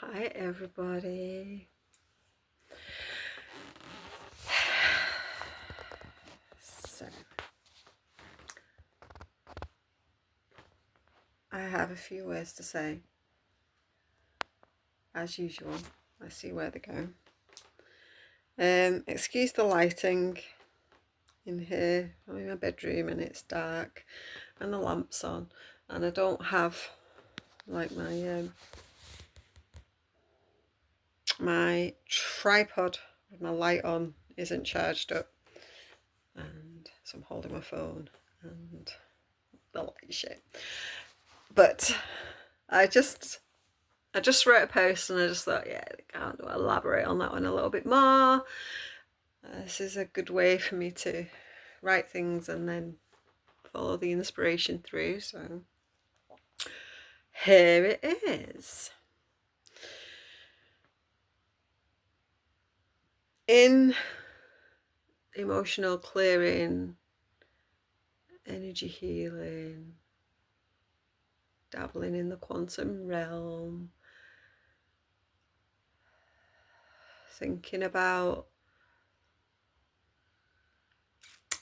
Hi everybody. So I have a few words to say. As usual, let's see where they go. Excuse the lighting in here. I'm in my bedroom and it's dark and the lamp's on, and I don't have like my tripod with my light on isn't charged up, and so I'm holding my phone and the light shit. But I just wrote a post and I just thought, yeah, I can't elaborate on that one a little bit more. This is a good way for me to write things and then follow the inspiration through. So here it is. In emotional clearing, energy healing, dabbling in the quantum realm, thinking about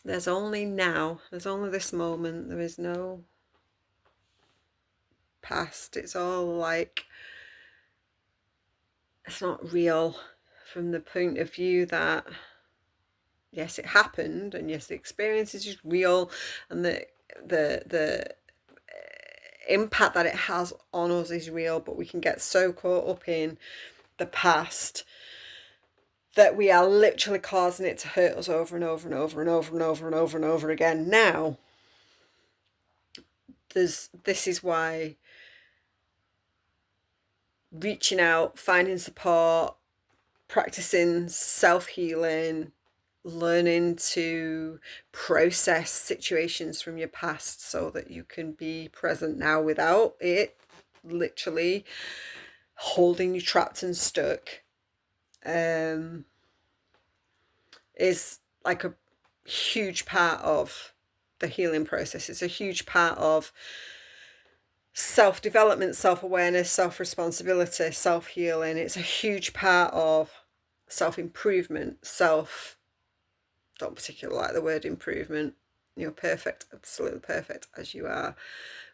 there's only now, there's only this moment, there is no past. It's all like, it's not real from the point of view that yes, it happened, and yes, the experience is just real, and the impact that it has on us is real, but we can get so caught up in the past that we are literally causing it to hurt us over and over and over and over and over and over and over again. Now, this is why reaching out, finding support, practicing self-healing, learning to process situations from your past so that you can be present now without it literally holding you trapped and stuck, is like a huge part of the healing process. It's a huge part of self-development, self-awareness, self-responsibility, self-healing. It's a huge part of self-improvement, don't particularly like the word improvement. You're perfect, absolutely perfect as you are.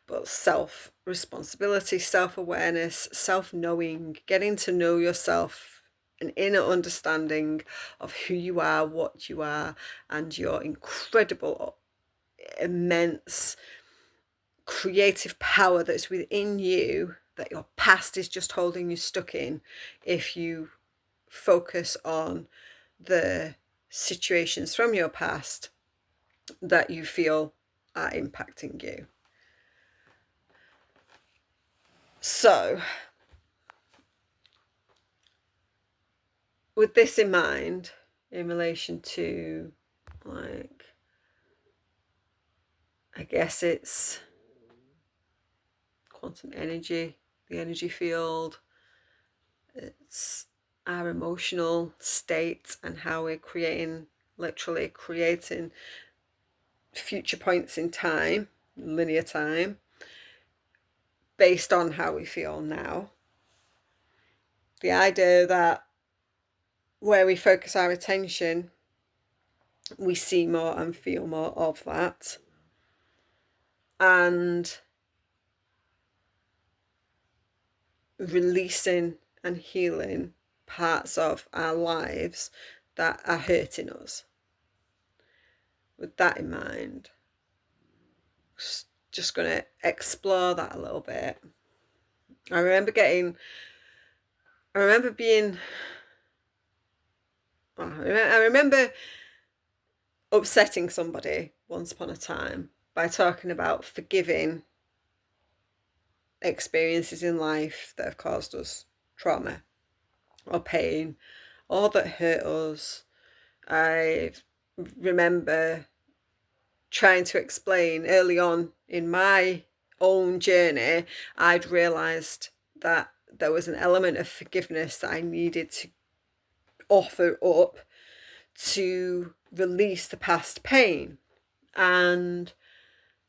But self-responsibility, self-awareness, self-knowing, getting to know yourself, an inner understanding of who you are, what you are, and your incredible, immense creative power that's within you, that your past is just holding you stuck in if you focus on the situations from your past that you feel are impacting you. So, with this in mind, in relation to, like, I guess it's quantum energy, the energy field, it's our emotional state and how we're literally creating future points in time, linear time, based on how we feel now. The idea that where we focus our attention, we see more and feel more of that. And releasing and healing parts of our lives that are hurting us. With that in mind, just going to explore that a little bit. I remember upsetting somebody once upon a time by talking about forgiving experiences in life that have caused us trauma or pain or that hurt us. I remember trying to explain early on in my own journey, I'd realised that there was an element of forgiveness that I needed to offer up to release the past pain. And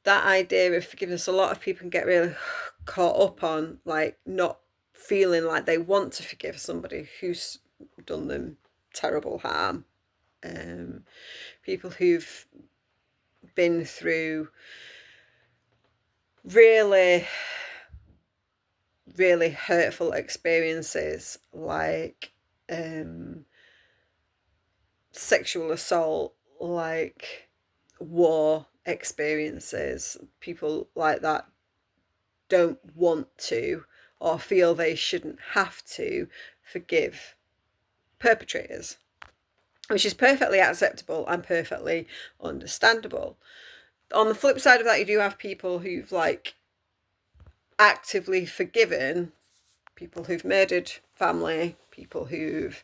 that idea of forgiveness, a lot of people can get really caught up on, like, not feeling like they want to forgive somebody who's done them terrible harm. People who've been through really, really hurtful experiences, like sexual assault, like war experiences. People like that don't want to, or feel they shouldn't have to, forgive perpetrators, which is perfectly acceptable and perfectly understandable. On the flip side of that, you do have people who've like actively forgiven people who've murdered family, people who've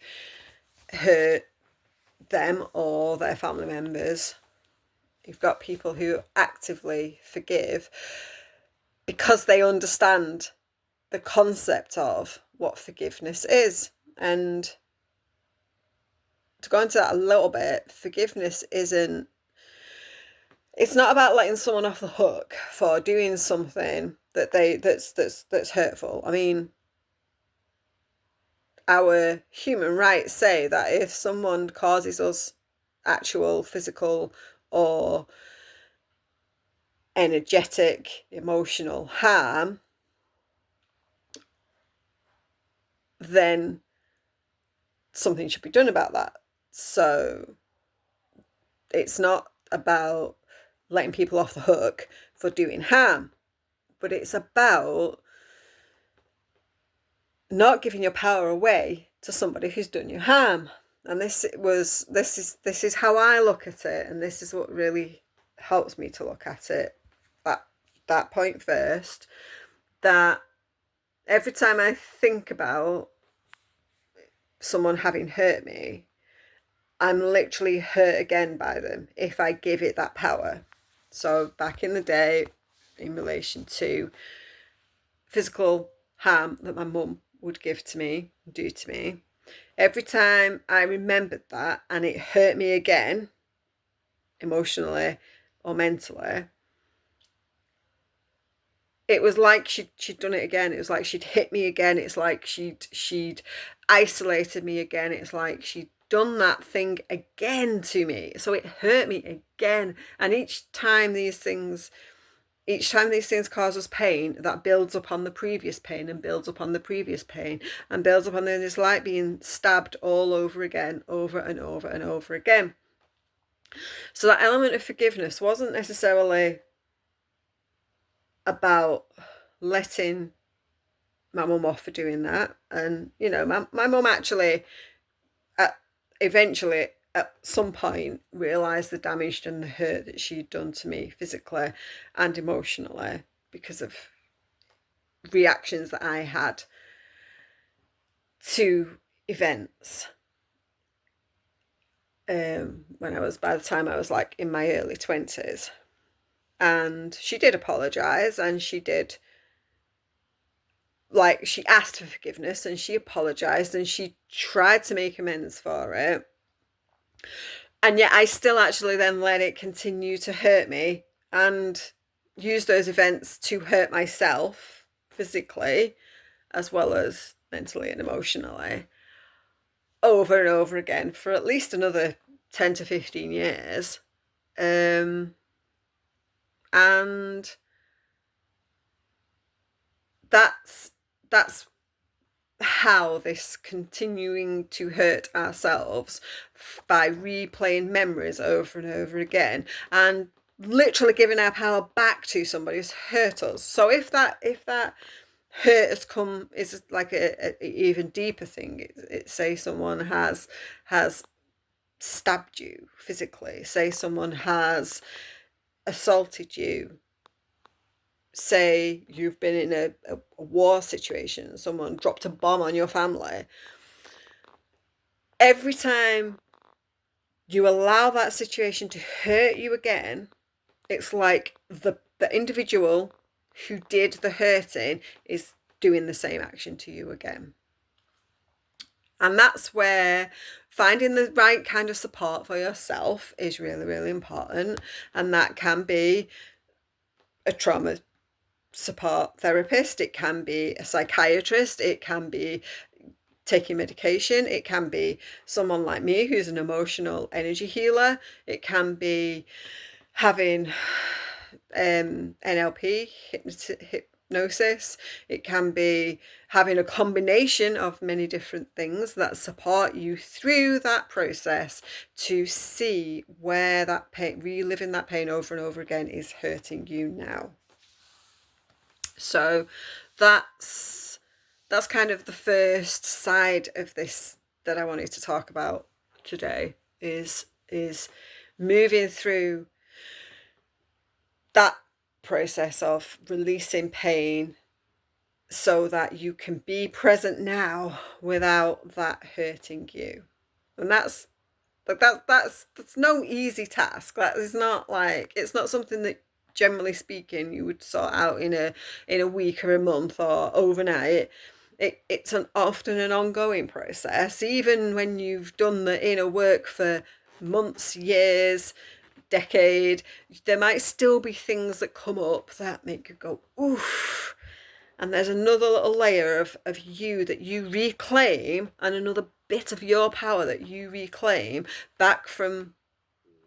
hurt them or their family members. You've got people who actively forgive because they understand the concept of what forgiveness is. And to go into that a little bit, forgiveness isn't, it's not about letting someone off the hook for doing something that's hurtful. I mean, our human rights say that if someone causes us actual physical or energetic, emotional harm, then something should be done about that. So it's not about letting people off the hook for doing harm, but it's about not giving your power away to somebody who's done you harm. And this is how I look at it, and this is what really helps me to look at it at that point first, that every time I think about someone having hurt me, I'm literally hurt again by them if I give it that power. So back in the day, in relation to physical harm that my mum would give to me, do to me, every time I remembered that and it hurt me again, emotionally or mentally, it was like she'd done it again. It was like she'd hit me again. It's like she'd isolated me again. It's like she'd done that thing again to me. So it hurt me again. And each time these things cause us pain, that builds upon the previous pain and builds upon the previous pain and builds upon this. It's like being stabbed all over again, over and over and over again. So that element of forgiveness wasn't necessarily about letting my mum off for doing that. And, you know, my mum actually eventually at some point realised the damage and the hurt that she'd done to me physically and emotionally because of reactions that I had to events. By the time I was like in my early 20s. And she did apologise, and she did, like, she asked for forgiveness and she apologised and she tried to make amends for it. And yet I still actually then let it continue to hurt me and use those events to hurt myself physically as well as mentally and emotionally over and over again for at least another 10 to 15 years. And that's how this continuing to hurt ourselves by replaying memories over and over again and literally giving our power back to somebody who's hurt us. So if that hurt has come, is like a even deeper thing. Say someone has stabbed you physically, say someone has assaulted you, say you've been in a war situation, someone dropped a bomb on your family. Every time you allow that situation to hurt you again, it's like the individual who did the hurting is doing the same action to you again. And that's where finding the right kind of support for yourself is really, really important. And that can be a trauma support therapist, it can be a psychiatrist, it can be taking medication, it can be someone like me who's an emotional energy healer, it can be having NLP, hypnosis, it can be having a combination of many different things that support you through that process to see where that pain, reliving that pain over and over again, is hurting you now. So that's kind of the first side of this that I wanted to talk about today, is moving through that process of releasing pain so that you can be present now without that hurting you. And that's no easy task. That is not like, it's not something that, generally speaking, you would sort out in a week or a month or overnight. It's often an ongoing process, even when you've done the inner work for months, years, decade. There might still be things that come up that make you go, oof. And there's another little layer of you that you reclaim, and another bit of your power that you reclaim back from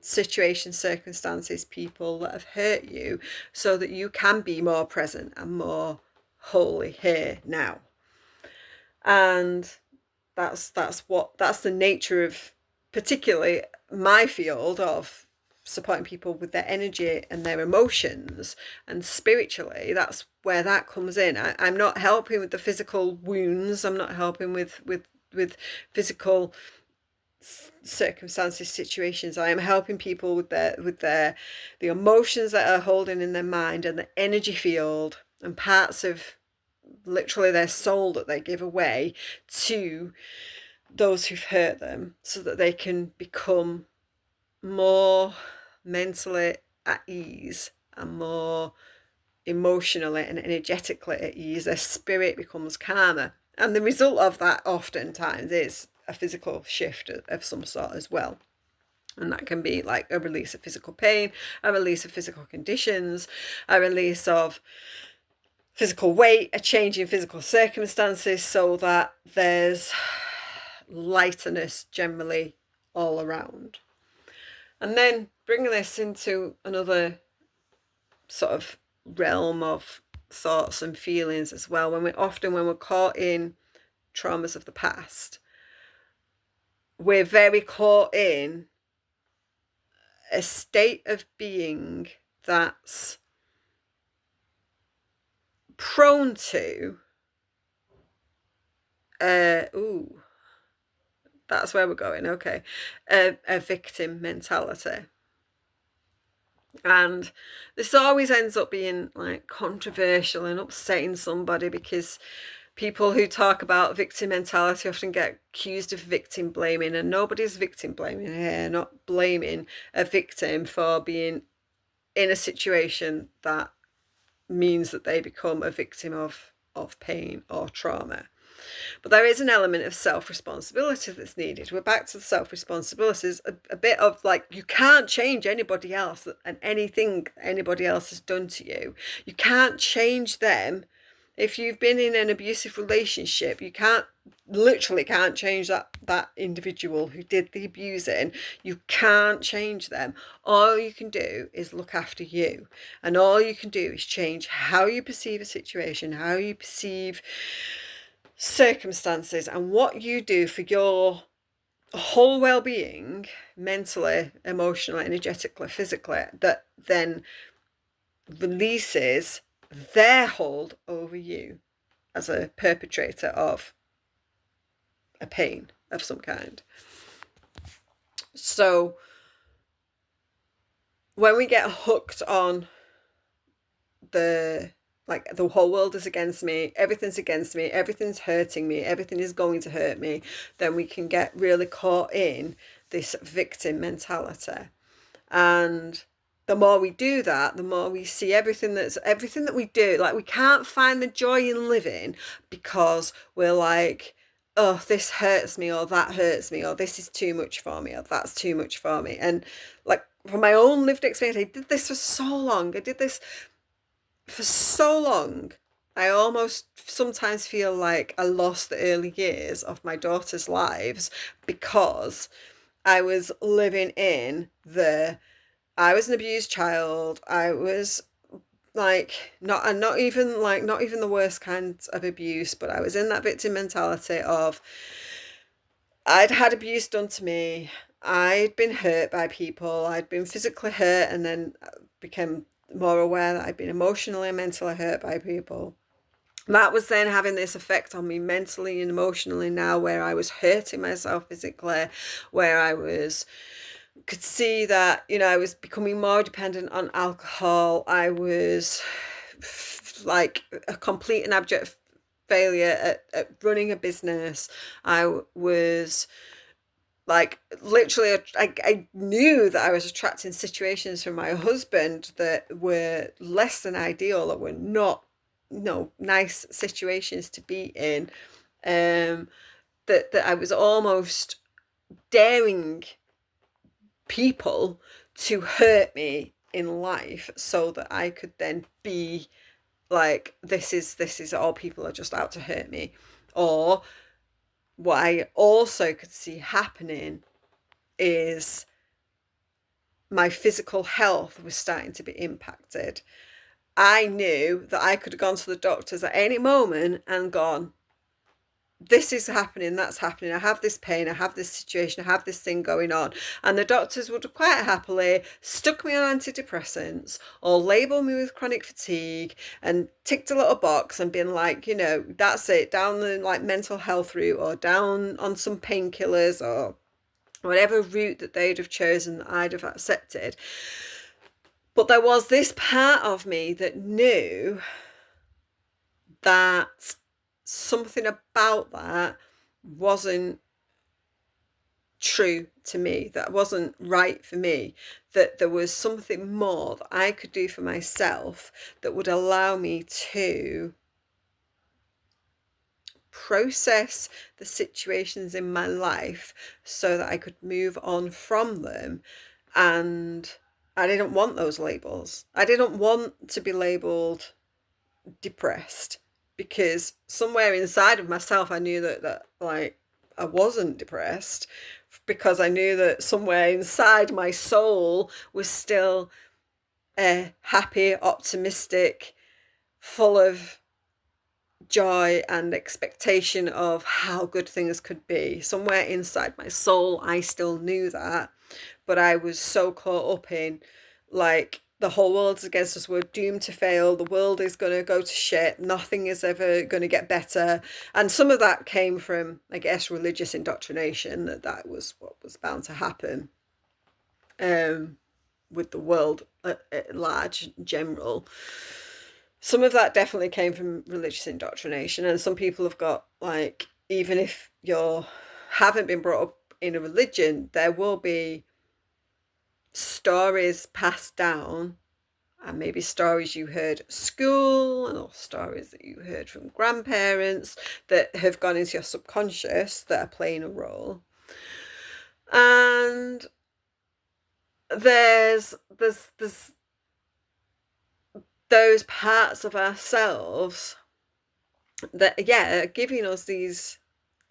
situations, circumstances, people that have hurt you, so that you can be more present and more wholly here now. And that's the nature of, particularly my field of supporting people with their energy and their emotions, and spiritually, that's where that comes in. I'm not helping with the physical wounds, I'm not helping with physical circumstances, situations. I am helping people with the emotions that are holding in their mind, and the energy field and parts of literally their soul that they give away to those who've hurt them, so that they can become more mentally at ease and more emotionally and energetically at ease. Their spirit becomes calmer, and the result of that oftentimes is a physical shift of some sort as well. And that can be like a release of physical pain, a release of physical conditions, a release of physical weight, a change in physical circumstances, so that there's lightness generally all around. And then bringing this into another sort of realm of thoughts and feelings as well, when we're caught in traumas of the past, we're very caught in a state of being that's prone to that's where we're going, okay, a victim mentality. And this always ends up being like controversial and upsetting somebody, because people who talk about victim mentality often get accused of victim blaming, and nobody's victim blaming here, not blaming a victim for being in a situation that means that they become a victim of pain or trauma. But there is an element of self-responsibility that's needed. We're back to the self-responsibilities, a bit of like, you can't change anybody else and anything anybody else has done to you. You can't change them. If you've been in an abusive relationship, you literally can't change that individual who did the abusing. You can't change them. All you can do is look after you. And all you can do is change how you perceive a situation, how you perceive circumstances, and what you do for your whole well-being, mentally, emotionally, energetically, physically, that then releases their hold over you as a perpetrator of a pain of some kind. So when we get hooked on the whole world is against me, everything's hurting me, everything is going to hurt me, then we can get really caught in this victim mentality. And the more we do that, the more we see everything that we do, like we can't find the joy in living, because we're like, oh, this hurts me, or that hurts me, or this is too much for me, or that's too much for me. And like, from my own lived experience, I did this for so long. I did this for so long, I almost sometimes feel like I lost the early years of my daughter's lives because I was living in I was an abused child. I was like not even the worst kinds of abuse, but I was in that victim mentality of I'd had abuse done to me. I'd been hurt by people. I'd been physically hurt and then became more aware that I'd been emotionally and mentally hurt by people. That was then having this effect on me mentally and emotionally now, where I was hurting myself physically, where could see that, I was becoming more dependent on alcohol. I was like a complete and abject failure at running a business. I was like literally I knew that I was attracting situations from my husband that were less than ideal, that were not nice situations to be in, that I was almost daring people to hurt me in life so that I could then be like, this is all, people are just out to hurt me. Or what I also could see happening is my physical health was starting to be impacted. I knew that I could have gone to the doctors at any moment and gone, this is happening, that's happening, I have this pain, I have this situation, I have this thing going on. And the doctors would have quite happily stuck me on antidepressants or labelled me with chronic fatigue and ticked a little box and been like, that's it, down the like mental health route, or down on some painkillers, or whatever route that they'd have chosen that I'd have accepted. But there was this part of me that knew that something about that wasn't true to me, that wasn't right for me, that there was something more that I could do for myself that would allow me to process the situations in my life so that I could move on from them. And I didn't want those labels. I didn't want to be labeled depressed, because somewhere inside of myself I knew that like I wasn't depressed, because I knew that somewhere inside my soul was still happy, optimistic, full of joy and expectation of how good things could be. Somewhere inside my soul I still knew that, but I was so caught up in like, the whole world's against us, we're doomed to fail, the world is going to go to shit, nothing is ever going to get better. And some of that came from, I guess, religious indoctrination, that was what was bound to happen with the world at large in general. Some of that definitely came from religious indoctrination, and some people have got, like, even if you haven't been brought up in a religion, there will be stories passed down, and maybe stories you heard at school, or stories that you heard from grandparents that have gone into your subconscious that are playing a role. And there's those parts of ourselves that, are giving us these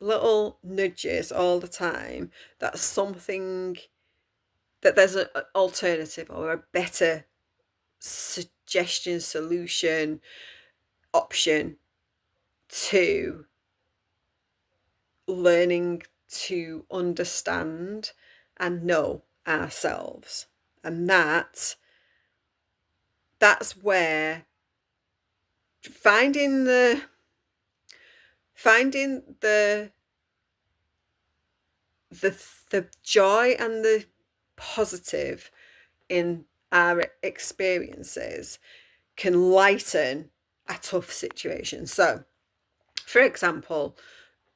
little nudges all the time that there's an alternative or a better suggestion, solution, option to learning to understand and know ourselves. And that's where finding the joy and the positive in our experiences can lighten a tough situation. So, for example,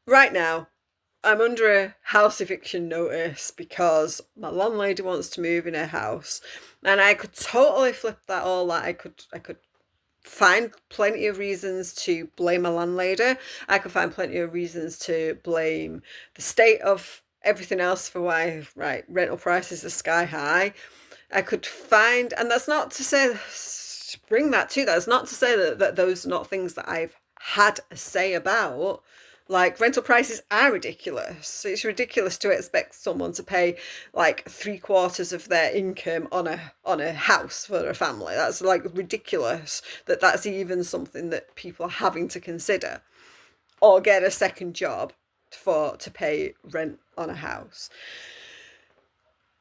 right now I'm under a house eviction notice because my landlady wants to move in her house, and I could totally flip that all. That I could find plenty of reasons to blame my landlady. I could find plenty of reasons to blame the state of everything else for why, rental prices are sky high. I could find, and that's not to say bring that to that. It's not to say that those are not things that I've had a say about. Like, rental prices are ridiculous. It's ridiculous to expect someone to pay like 3/4 of their income on a house for a family. That's like ridiculous that that's even something that people are having to consider, or get a second job to pay rent on a house.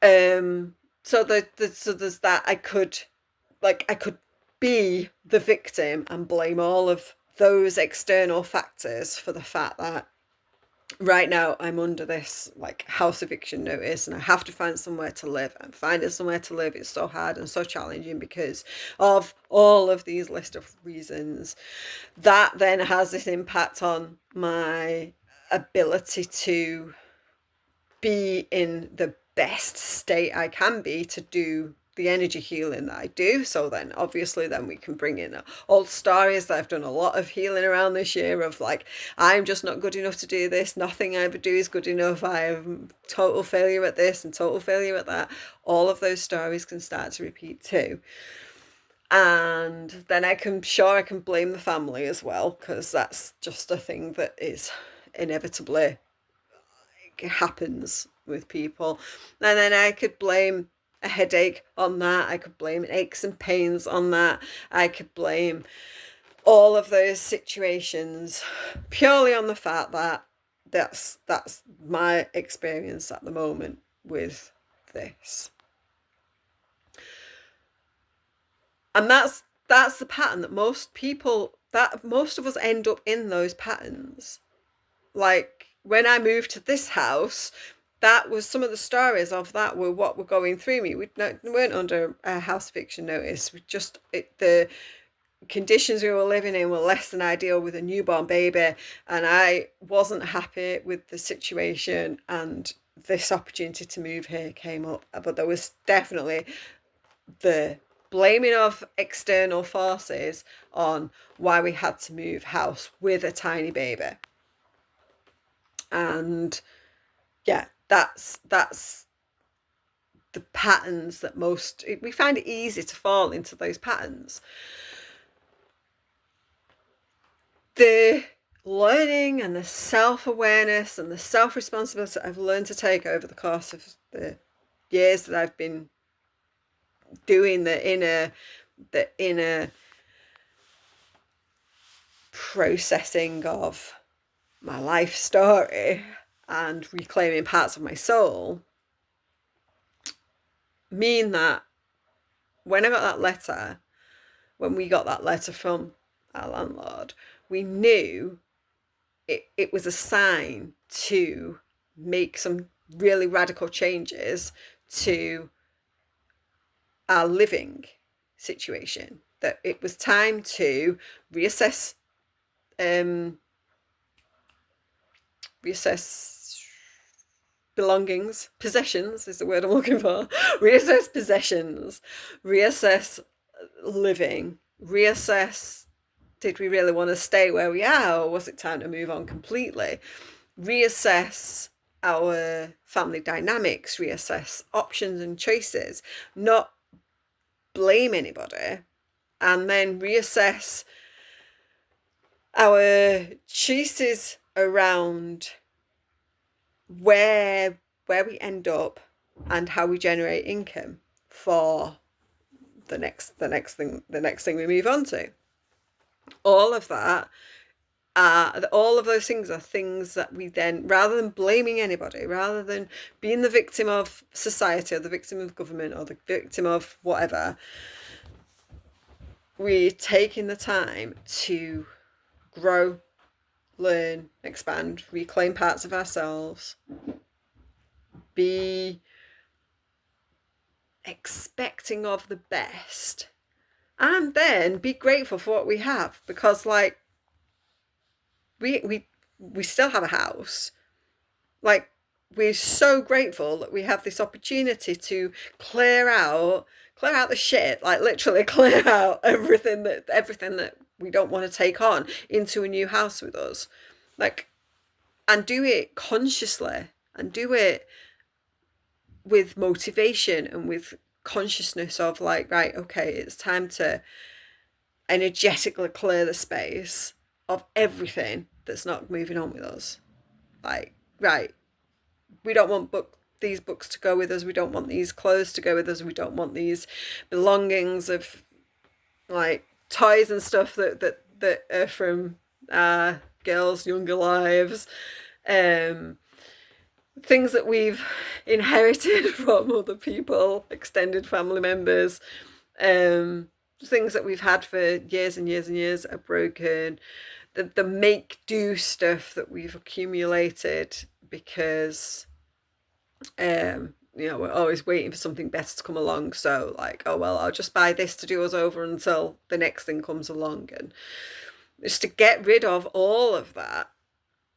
So there's that. I could be the victim and blame all of those external factors for the fact that right now I'm under this like house eviction notice and I have to find somewhere to live, and finding somewhere to live is so hard and so challenging because of all of these list of reasons. That then has this impact on my ability to be in the best state I can be to do the energy healing that I do. So then obviously then we can bring in old stories that I've done a lot of healing around this year of like, I'm just not good enough to do this, nothing I ever do is good enough, I am total failure at this and total failure at that. All of those stories can start to repeat too. And then I can blame the family as well, because that's just a thing that is inevitably happens with people. And then I could blame a headache on that. I could blame aches and pains on that. I could blame all of those situations purely on the fact that that's my experience at the moment with this. And that's the pattern that most of us end up in, those patterns. Like, when I moved to this house, that was some of the stories of that were what were going through me. We weren't under a house eviction notice. The conditions we were living in were less than ideal with a newborn baby, and I wasn't happy with the situation, and this opportunity to move here came up. But there was definitely the blaming of external forces on why we had to move house with a tiny baby. And yeah, that's the patterns that we find it easy to fall into those patterns. The learning and the self-awareness and the self-responsibility I've learned to take over the course of the years that I've been doing the inner processing of my life story and reclaiming parts of my soul mean that when we got that letter from our landlord, we knew it was a sign to make some really radical changes to our living situation, that it was time to reassess belongings, possessions is the word I'm looking for, reassess possessions, reassess living, reassess, did we really want to stay where we are, or was it time to move on completely, reassess our family dynamics, reassess options and choices, not blame anybody, and then reassess our choices around where we end up and how we generate income for the next thing we move on to. All of those things are things that we then, rather than blaming anybody, rather than being the victim of society or the victim of government or the victim of whatever, we're taking the time to grow, learn, expand, reclaim parts of ourselves, be expecting of the best, and then be grateful for what we have, because like we still have a house. Like, we're so grateful that we have this opportunity to clear out the shit, like literally clear out everything that we don't want to take on into a new house with us, like, and do it consciously and do it with motivation and with consciousness of like, right, okay, it's time to energetically clear the space of everything that's not moving on with us. Like, right, we don't want these books to go with us. We don't want these clothes to go with us. We don't want these belongings of like toys and stuff that are from girls' younger lives. Things that we've inherited from other people, extended family members, things that we've had for years and years and years are broken. The make do stuff that we've accumulated because we're always waiting for something better to come along. So like, oh well, I'll just buy this to do us over until the next thing comes along, and just to get rid of all of that.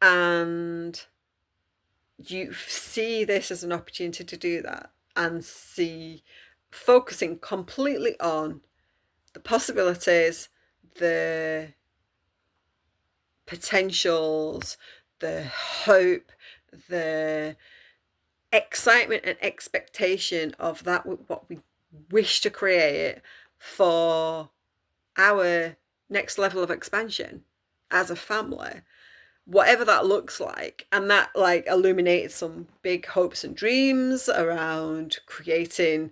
And you see this as an opportunity to do that, and see focusing completely on the possibilities, the potentials, the hope, the excitement and expectation of that, what we wish to create for our next level of expansion as a family, whatever that looks like. And that like illuminated some big hopes and dreams around creating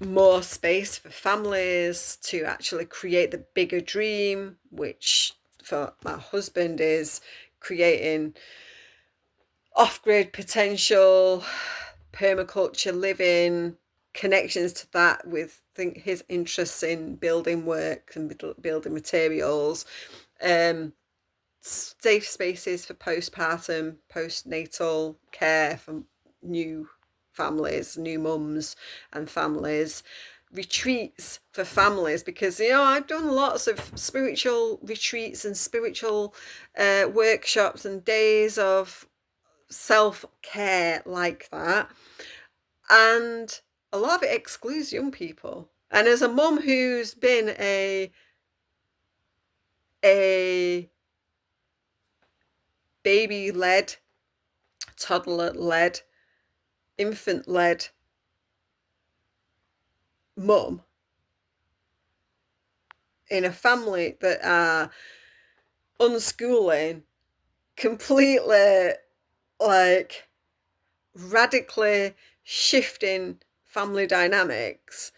more space for families to actually create the bigger dream, which for my husband is creating off-grid potential, permaculture living, connections to that with his interests in building work and building materials, safe spaces for postpartum, postnatal care for new families, new mums and families, retreats for families, because I've done lots of spiritual retreats and spiritual workshops and days of self-care like that, and a lot of it excludes young people. And as a mum who's been a baby-led, toddler-led, infant-led mum in a family that are unschooling, completely like radically shifting family dynamics,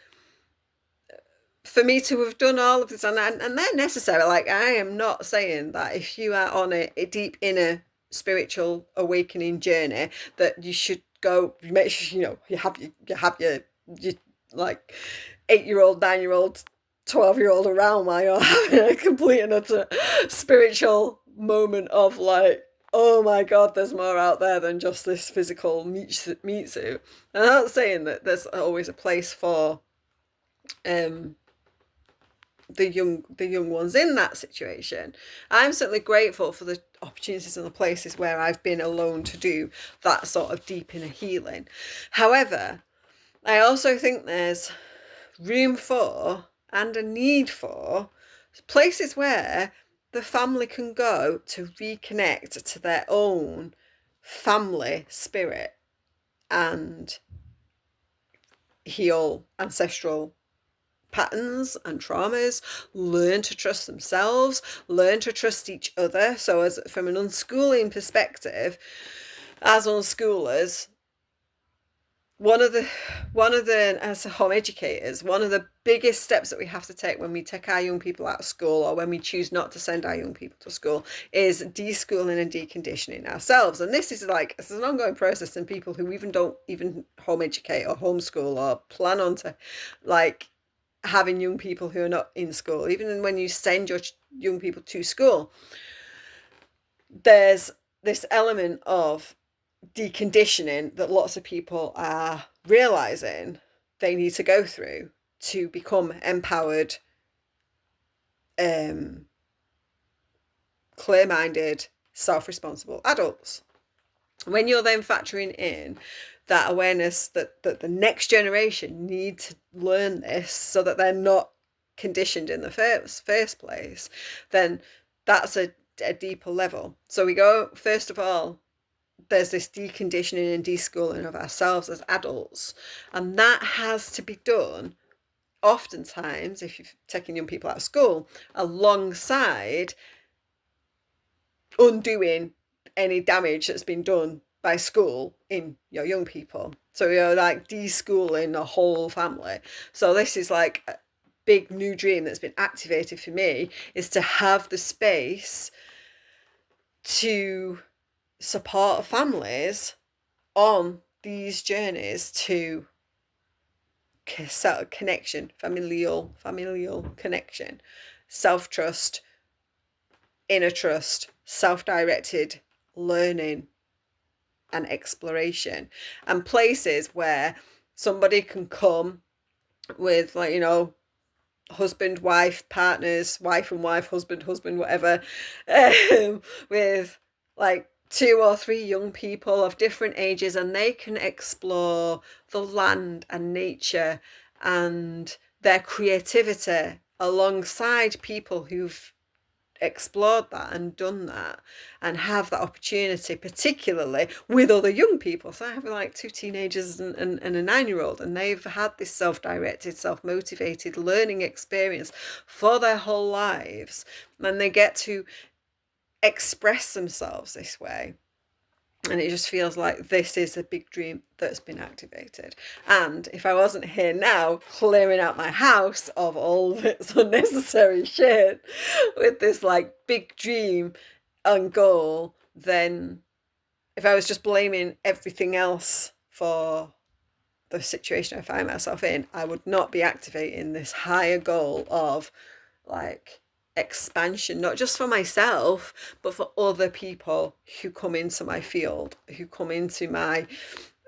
for me to have done all of this, and they're necessary. Like, I am not saying that if you are on a deep inner spiritual awakening journey that you should go make sure you have your like 8-year-old, 9-year-old, 12-year-old around while you're having a complete and utter spiritual moment of like, oh my god, there's more out there than just this physical meat suit. And I'm not saying that there's always a place for the young ones in that situation. I'm certainly grateful for the opportunities and the places where I've been alone to do that sort of deep inner healing. However, I also think there's room for and a need for places where the family can go to reconnect to their own family spirit and heal ancestral patterns and traumas, learn to trust themselves, learn to trust each other. So as from an unschooling perspective, as unschoolers, one of the as home educators, one of the biggest steps that we have to take when we take our young people out of school, or when we choose not to send our young people to school, is deschooling and deconditioning ourselves. And this is an ongoing process in people who don't even home educate or homeschool or plan on to like having young people who are not in school. Even when you send your young people to school, there's this element of deconditioning that lots of people are realizing they need to go through to become empowered, clear-minded, self-responsible adults. When you're then factoring in that awareness that the next generation need to learn this so that they're not conditioned in the first place, then that's a deeper level. So we go, first of all, there's this deconditioning and deschooling of ourselves as adults, and that has to be done oftentimes, if you're taking young people out of school, alongside undoing any damage that's been done by school in your young people. So you're like deschooling the whole family. So this is like a big new dream that's been activated for me, is to have the space to support families on these journeys to connection, familial connection, self-trust, inner trust, self-directed learning and exploration, and places where somebody can come with, like, husband, wife, partners, wife and wife, husband, whatever, with like 2 or 3 young people of different ages, and they can explore the land and nature and their creativity alongside people who've explored that and done that, and have that opportunity, particularly with other young people. So I have like 2 teenagers and a 9-year-old, and they've had this self-directed, self-motivated learning experience for their whole lives, and they get to express themselves this way. And it just feels like this is a big dream that's been activated. And if I wasn't here now clearing out my house of all of its unnecessary shit with this like big dream and goal, then if I was just blaming everything else for the situation I find myself in, I would not be activating this higher goal of like expansion, not just for myself, but for other people who come into my field, who come into my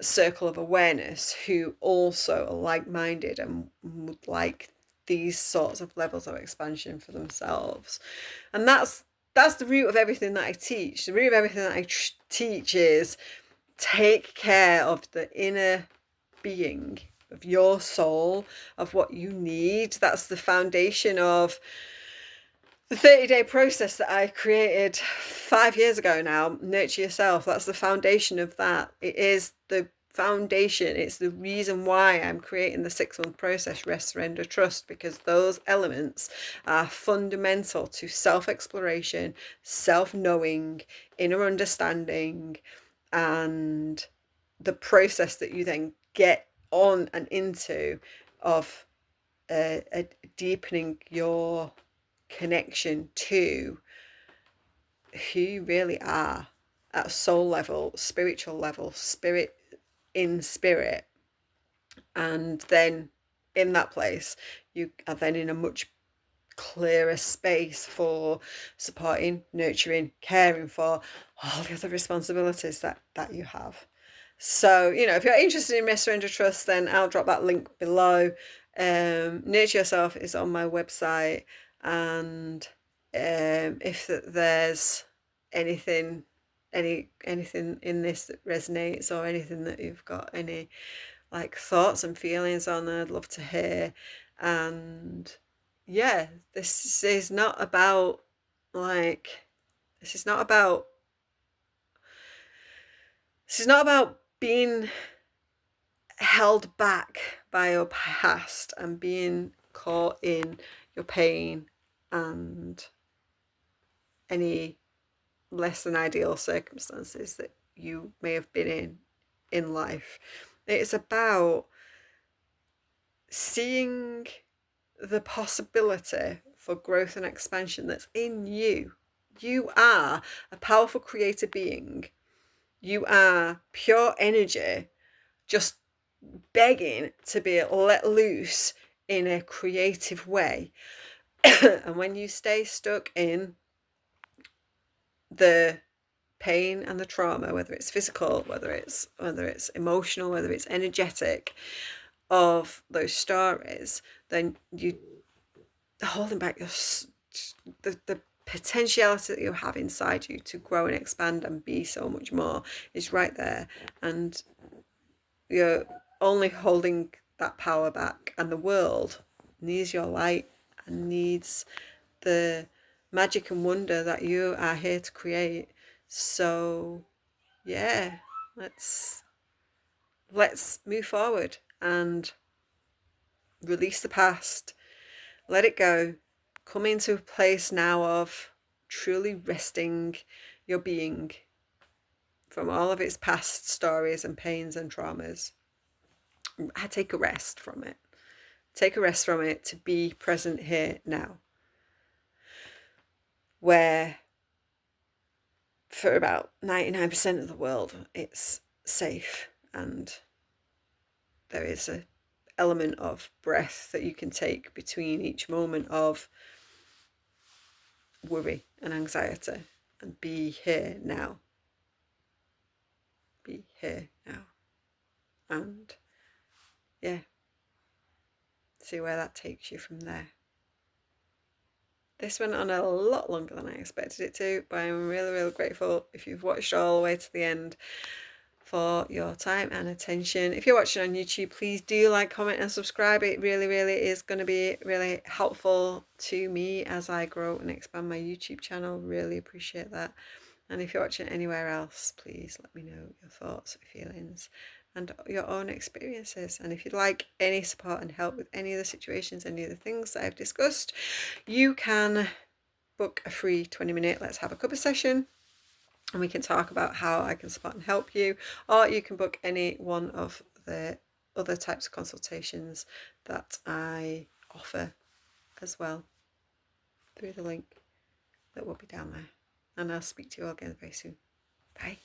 circle of awareness, who also are like-minded and would like these sorts of levels of expansion for themselves. And that's the root of everything that I teach. The root of everything that I teach is take care of the inner being, of your soul, of what you need. That's the foundation of the 30-day process that I created 5 years ago now, Nurture Yourself. That's the foundation of that. It is the foundation. It's the reason why I'm creating the 6-month process, Rest, Surrender, Trust, because those elements are fundamental to self-exploration, self-knowing, inner understanding, and the process that you then get on and into of deepening your connection to who you really are at soul level, spiritual level, spirit in spirit. And then in that place, you are then in a much clearer space for supporting, nurturing, caring for all the other responsibilities that you have. So, if you're interested in Rest, Surrender, Trust, then I'll drop that link below. Nurture Yourself is on my website, and if there's anything in this that resonates, or anything that you've got any like thoughts and feelings on, I'd love to hear. And yeah, this is not about being held back by your past and being caught in your pain and any less than ideal circumstances that you may have been in life. It's about seeing the possibility for growth and expansion that's in you. You are a powerful creative being. You are pure energy, just begging to be let loose in a creative way. And when you stay stuck in the pain and the trauma, whether it's physical, whether it's emotional, whether it's energetic, of those stories, then you holding back the potentiality that you have inside you to grow and expand and be so much more is right there, and you're only holding that power back. And the world needs your light and needs the magic and wonder that you are here to create. So yeah, let's move forward and Release the past, let it go, come into a place now of truly resting your being from all of its past stories and pains and traumas. I take a rest from it. Take a rest from it to be present here now. Where for about 99% of the world it's safe, and there is an element of breath that you can take between each moment of worry and anxiety, and be here now. Be here now. And yeah, see where that takes you from there. This went on a lot longer than I expected it to, but I'm really, really grateful if you've watched all the way to the end for your time and attention. If you're watching on YouTube, please do like, comment and subscribe. It really, really is going to be really helpful to me as I grow and expand my YouTube channel. Really appreciate that. And if you're watching anywhere else, please let me know your thoughts, feelings and your own experiences. And if you'd like any support and help with any of the situations, any of the things that I've discussed, you can book a free 20-minute Let's Have a Cuppa session, and we can talk about how I can support and help you. Or you can book any one of the other types of consultations that I offer as well through the link that will be down there. And I'll speak to you all again very soon. Bye.